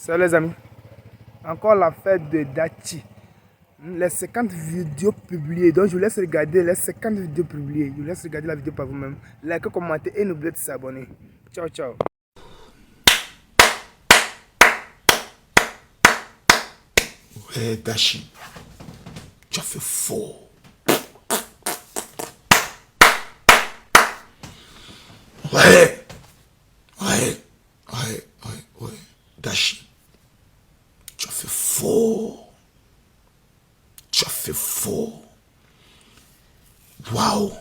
Salut les amis, encore la fête de Dachi. Les 50 vidéos publiées, donc je vous laisse regarder les 50 vidéos publiées. Je vous laisse regarder la vidéo par vous-même. Likez, commentez et n'oubliez pas de s'abonner. Ciao, ciao. Ouais, Dachi, tu as fait fort. Ouais, Dachi, tu as fait fort. Tu as fait fort. Waouh.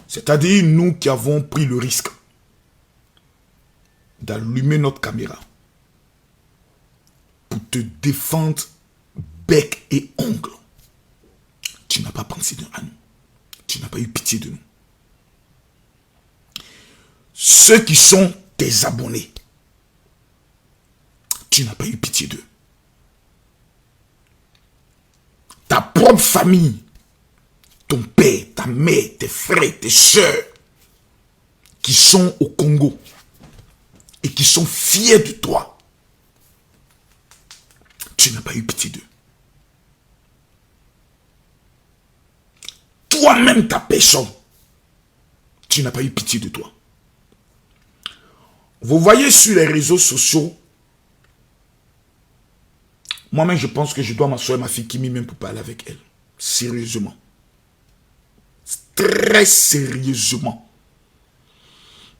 C'est-à-dire nous qui avons pris le risque d'allumer notre caméra pour te défendre bec et ongle. Tu n'as pas pensé à nous. Tu n'as pas eu pitié de nous. Ceux qui sont tes abonnés, tu n'as pas eu pitié d'eux. Ta propre famille, ton père, ta mère, tes frères, tes soeurs, qui sont au Congo et qui sont fiers de toi, tu n'as pas eu pitié d'eux. Toi-même, ta personne, tu n'as pas eu pitié de toi. Vous voyez sur les réseaux sociaux, moi-même je pense que je dois m'asseoir ma fille Kimi même pour parler avec elle. Sérieusement. Très sérieusement.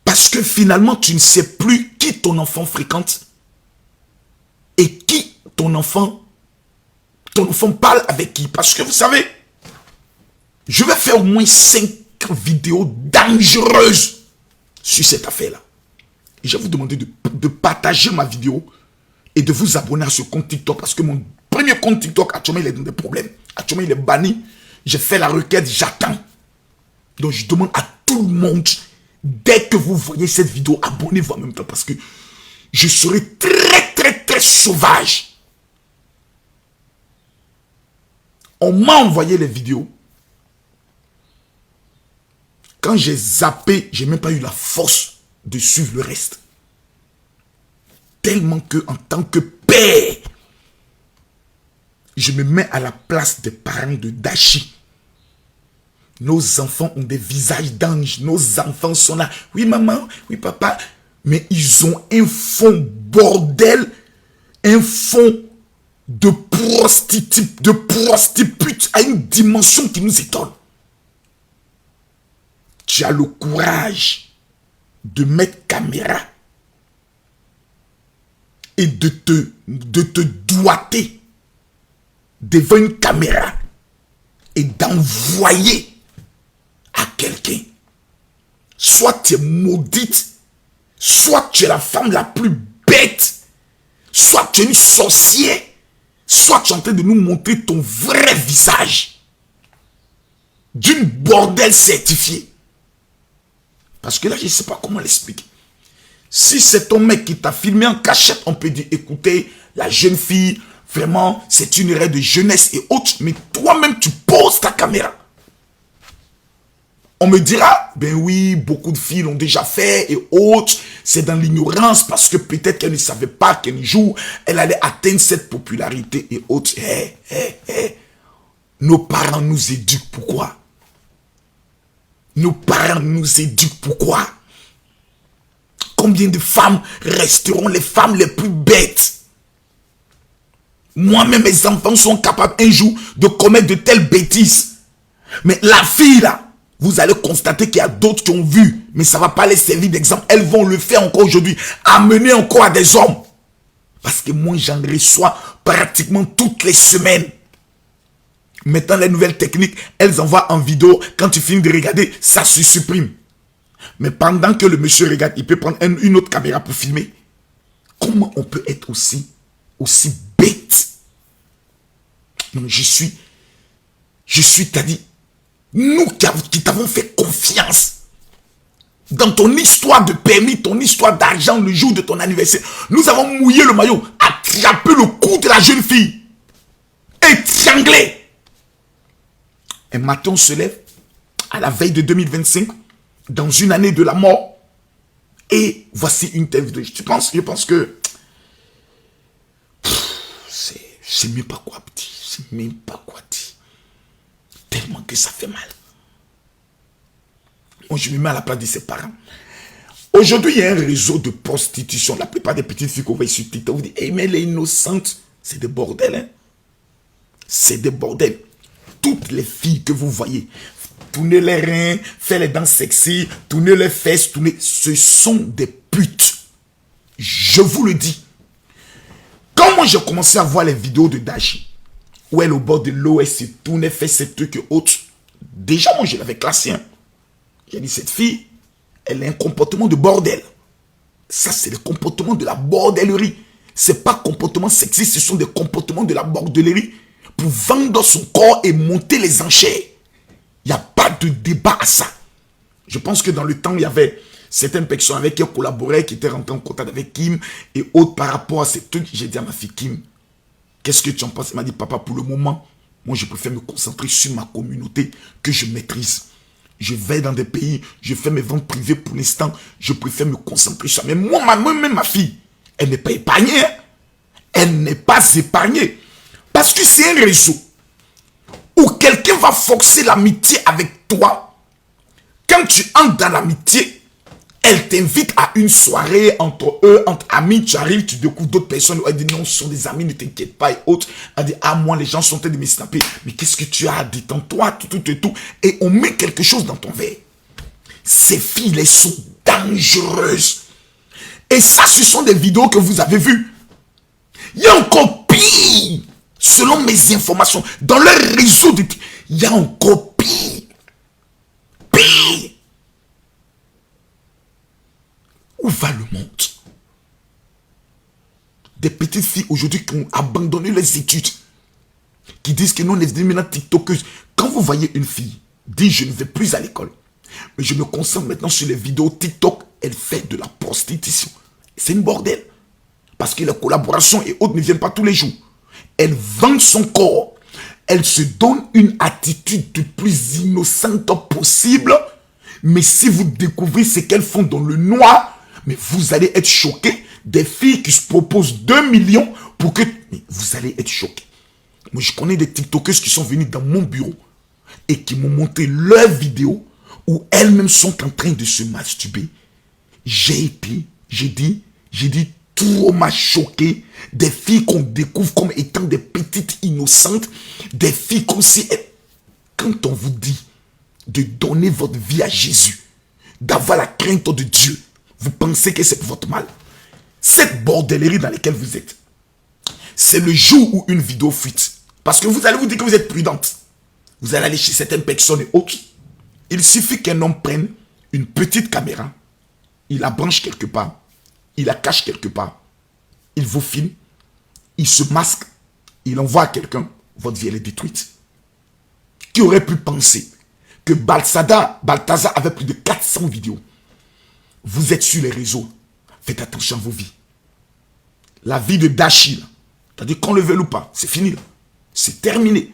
Parce que finalement, tu ne sais plus qui ton enfant fréquente et qui ton enfant parle avec qui. Parce que vous savez, je vais faire au moins 5 vidéos dangereuses sur cette affaire-là. Et je vais vous demander de partager ma vidéo et de vous abonner à ce compte TikTok parce que mon premier compte TikTok, actuellement, il est dans des problèmes. Actuellement, il est banni. J'ai fait la requête, j'attends. Donc, je demande à tout le monde, dès que vous voyez cette vidéo, abonnez-vous en même temps parce que je serai très sauvage. On m'a envoyé les vidéos. Quand j'ai zappé, j'ai même pas eu la force de suivre le reste. Tellement que, en tant que père, je me mets à la place des parents de Dachi. Nos enfants ont des visages d'anges. Nos enfants sont là. Oui, maman. Oui, papa. Mais ils ont un fond bordel. Un fond de prostitute à une dimension qui nous étonne. Tu as le courage de mettre caméra et de te doiter devant une caméra et d'envoyer à quelqu'un. Soit tu es maudite, soit tu es la femme la plus bête, soit tu es une sorcière, soit tu es en train de nous montrer ton vrai visage d'une bordel certifiée. Parce que là, je ne sais pas comment l'expliquer. Si c'est ton mec qui t'a filmé en cachette, on peut dire, écoutez, la jeune fille, vraiment, c'est une erreur de jeunesse et autres. Mais toi-même, tu poses ta caméra. On me dira, ben oui, beaucoup de filles l'ont déjà fait et autres. C'est dans l'ignorance parce que peut-être qu'elle ne savait pas qu'un jour, elle allait atteindre cette popularité et autres. Nos parents nous éduquent. Pourquoi? Nos parents nous éduquent. Pourquoi? Combien de femmes resteront les femmes les plus bêtes? Moi-même, mes enfants sont capables un jour de commettre de telles bêtises. Mais la fille là, vous allez constater qu'il y a d'autres qui ont vu. Mais ça ne va pas les servir d'exemple. Elles vont le faire encore aujourd'hui. Amener encore à des hommes. Parce que moi, j'en reçois pratiquement toutes les semaines. Maintenant, les nouvelles techniques, elles envoient en vidéo. Quand tu finis de regarder, ça se supprime. Mais pendant que le monsieur regarde, il peut prendre une autre caméra pour filmer. Comment on peut être aussi bête? Non, je suis, t'as dit, nous qui t'avons fait confiance dans ton histoire de permis, ton histoire d'argent le jour de ton anniversaire. Nous avons mouillé le maillot, attrapé le cou de la jeune fille, étranglé. Un matin, on se lève à la veille de 2025, dans une année de la mort, et voici une telle vidéo. Je pense que sais même pas quoi dire. Je sais même pas quoi dire. Tellement que ça fait mal. Moi, je me mets à la place de ses parents. Aujourd'hui, il y a un réseau de prostitution. La plupart des petites filles qu'on voit sur TikTok, vous dites, hey, mais elle est innocente. C'est des bordels, hein. C'est des bordels. Toutes les filles que vous voyez, tournez les reins, faites les dents sexy, tournez les fesses, tournez. Ce sont des putes. Je vous le dis. Quand moi j'ai commencé à voir les vidéos de Dashi, où elle au bord de l'eau, elle se tourne, elle fait ces trucs et autres, déjà moi je l'avais classé. Hein. J'ai dit, cette fille, elle a un comportement de bordel. Ça, c'est le comportement de la bordellerie. C'est pas comportement sexiste, ce sont des comportements de la bordellerie pour vendre son corps et monter les enchères. Il n'y a pas de débat à ça. Je pense que dans le temps, il y avait certaines personnes avec qui elle collaborait, qui étaient rentrées en contact avec Kim et autres par rapport à ces trucs. J'ai dit à ma fille, Kim, qu'est-ce que tu en penses? Elle m'a dit, papa, pour le moment, moi, je préfère me concentrer sur ma communauté que je maîtrise. Je vais dans des pays, je fais mes ventes privées pour l'instant, je préfère me concentrer sur ça. Mais moi-même, ma fille, elle n'est pas épargnée. Hein? Elle n'est pas épargnée. Parce que c'est un réseau où quelqu'un va forcer l'amitié avec toi. Quand tu entres dans l'amitié, elle t'invite à une soirée entre eux, entre amis, tu arrives, tu découvres d'autres personnes, elle dit non, ce sont des amis, ne t'inquiète pas et autres. Elle dit, ah moi les gens sont en train de me snapper, mais qu'est-ce que tu as, détends-toi, tout. Et on met quelque chose dans ton verre. Ces filles, elles sont dangereuses. Et ça, ce sont des vidéos que vous avez vues. Il y a encore pire, selon mes informations, dans leur réseau, il y a encore pire. Pire. Où va le monde? Des petites filles aujourd'hui qui ont abandonné leurs études, qui disent que nous, on est devenus maintenant tiktokeuses. Quand vous voyez une fille dire je ne vais plus à l'école, mais je me concentre maintenant sur les vidéos TikTok, elle fait de la prostitution. C'est une bordel. Parce que les collaborations et autres ne viennent pas tous les jours. Elle vend son corps. Elle se donne une attitude le plus innocente possible. Mais si vous découvrez ce qu'elles font dans le noir, mais vous allez être choqués. Des filles qui se proposent 2 millions pour que... Mais vous allez être choqués. Moi, je connais des TikTokers qui sont venus dans mon bureau et qui m'ont montré leurs vidéos où elles-mêmes sont en train de se masturber. J'ai dit, tout m'a choqué. Des filles qu'on découvre comme étant des petites innocentes. Des filles comme si... Quand on vous dit de donner votre vie à Jésus, d'avoir la crainte de Dieu, vous pensez que c'est votre mal. Cette bordellerie dans laquelle vous êtes, c'est le jour où une vidéo fuite. Parce que vous allez vous dire que vous êtes prudente. Vous allez aller chez certaines personnes et autres. Il suffit qu'un homme prenne une petite caméra, il la branche quelque part, il la cache quelque part, il vous filme, il se masque, il envoie à quelqu'un, votre vie elle est détruite. Qui aurait pu penser que Balthazar avait plus de 400 vidéos? Vous êtes sur les réseaux, faites attention à vos vies. La vie de Dashi, c'est-à-dire qu'on le veuille ou pas, c'est fini. C'est terminé.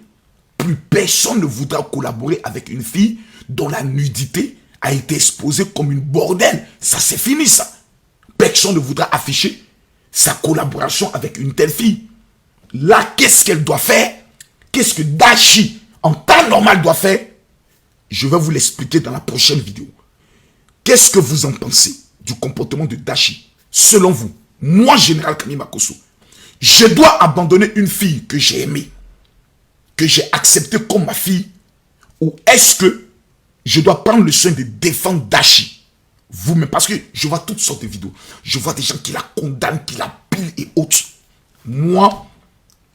Plus personne ne voudra collaborer avec une fille dont la nudité a été exposée comme une bordel. Ça, c'est fini, ça. Personne ne voudra afficher sa collaboration avec une telle fille. Là, qu'est-ce qu'elle doit faire? Qu'est-ce que Dashi, en temps normal, doit faire? Je vais vous l'expliquer dans la prochaine vidéo. Qu'est-ce que vous en pensez du comportement de Dashi? Selon vous, moi, Général Kami Makosso, je dois abandonner une fille que j'ai aimée, que j'ai acceptée comme ma fille, ou est-ce que je dois prendre le soin de défendre Dashi? Vous-même, parce que je vois toutes sortes de vidéos. Je vois des gens qui la condamnent, qui la pillent et autres. Moi,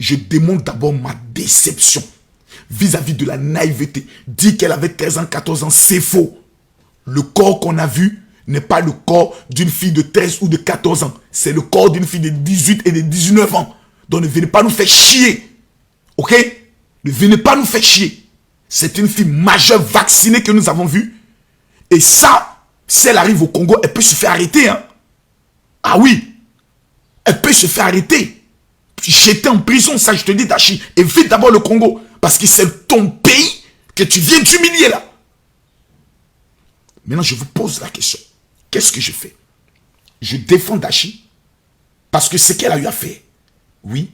je démontre d'abord ma déception vis-à-vis de la naïveté. Dire qu'elle avait 13 ans, 14 ans, c'est faux. Le corps qu'on a vu n'est pas le corps d'une fille de 13 ou de 14 ans. C'est le corps d'une fille de 18 et de 19 ans. Donc ne venez pas nous faire chier. Ok? Ne venez pas nous faire chier. C'est une fille majeure vaccinée que nous avons vue. Et ça, si elle arrive au Congo, elle peut se faire arrêter. Hein? Ah oui. Elle peut se faire arrêter. J'étais en prison, ça je te dis, Dashi. Évite d'abord le Congo. Parce que c'est ton pays que tu viens d'humilier là. Maintenant, je vous pose la question. Qu'est-ce que je fais? Je défends Dashi parce que ce qu'elle a eu à faire, oui,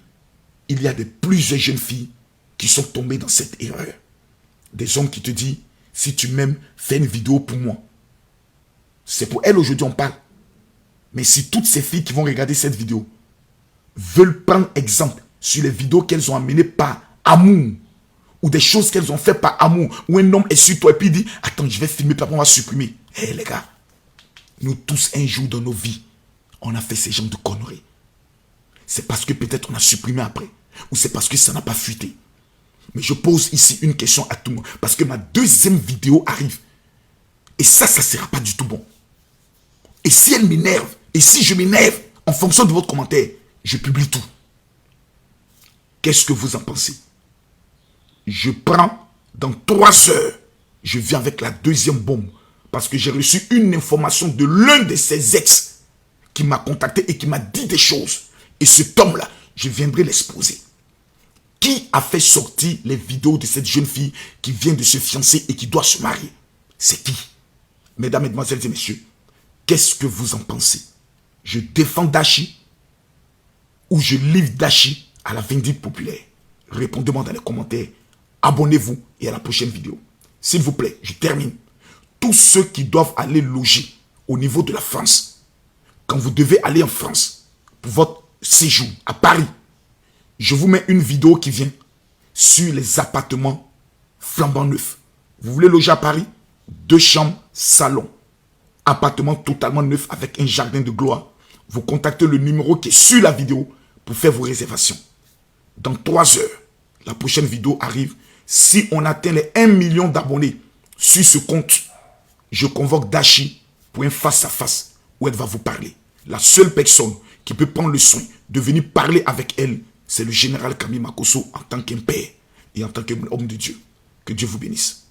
il y a plusieurs jeunes filles qui sont tombées dans cette erreur. Des hommes qui te disent, si tu m'aimes, fais une vidéo pour moi. C'est pour elles aujourd'hui on parle. Mais si toutes ces filles qui vont regarder cette vidéo veulent prendre exemple sur les vidéos qu'elles ont amenées par amour, ou des choses qu'elles ont fait par amour, où un homme est sur toi et puis il dit, attends, je vais filmer, puis après on va supprimer. Hé les gars, nous tous un jour dans nos vies, on a fait ces genres de conneries. C'est parce que peut-être on a supprimé après, ou c'est parce que ça n'a pas fuité. Mais je pose ici une question à tout le monde, parce que ma deuxième vidéo arrive. Et ça ne sera pas du tout bon. Et si elle m'énerve, et si je m'énerve, en fonction de votre commentaire, je publie tout. Qu'est-ce que vous en pensez? Je prends dans 3 heures, je viens avec la deuxième bombe. Parce que j'ai reçu une information de l'un de ses ex qui m'a contacté et qui m'a dit des choses. Et cet homme-là, je viendrai l'exposer. Qui a fait sortir les vidéos de cette jeune fille qui vient de se fiancer et qui doit se marier? C'est qui? Mesdames, mesdemoiselles et messieurs, qu'est-ce que vous en pensez? Je défends Dachi ou je livre Dachi à la vindicte populaire? Répondez-moi dans les commentaires. Abonnez-vous et à la prochaine vidéo. S'il vous plaît, je termine. Tous ceux qui doivent aller loger au niveau de la France, quand vous devez aller en France pour votre séjour à Paris, je vous mets une vidéo qui vient sur les appartements flambant neufs. Vous voulez loger à Paris? 2 chambres, salon. Appartement totalement neuf avec un jardin de gloire. Vous contactez le numéro qui est sur la vidéo pour faire vos réservations. Dans 3 heures, la prochaine vidéo arrive. Si on atteint les 1 million d'abonnés sur ce compte, je convoque Dachi pour un face-à-face où elle va vous parler. La seule personne qui peut prendre le soin de venir parler avec elle, c'est le général Camille Makosso en tant qu'un père et en tant qu'homme de Dieu. Que Dieu vous bénisse.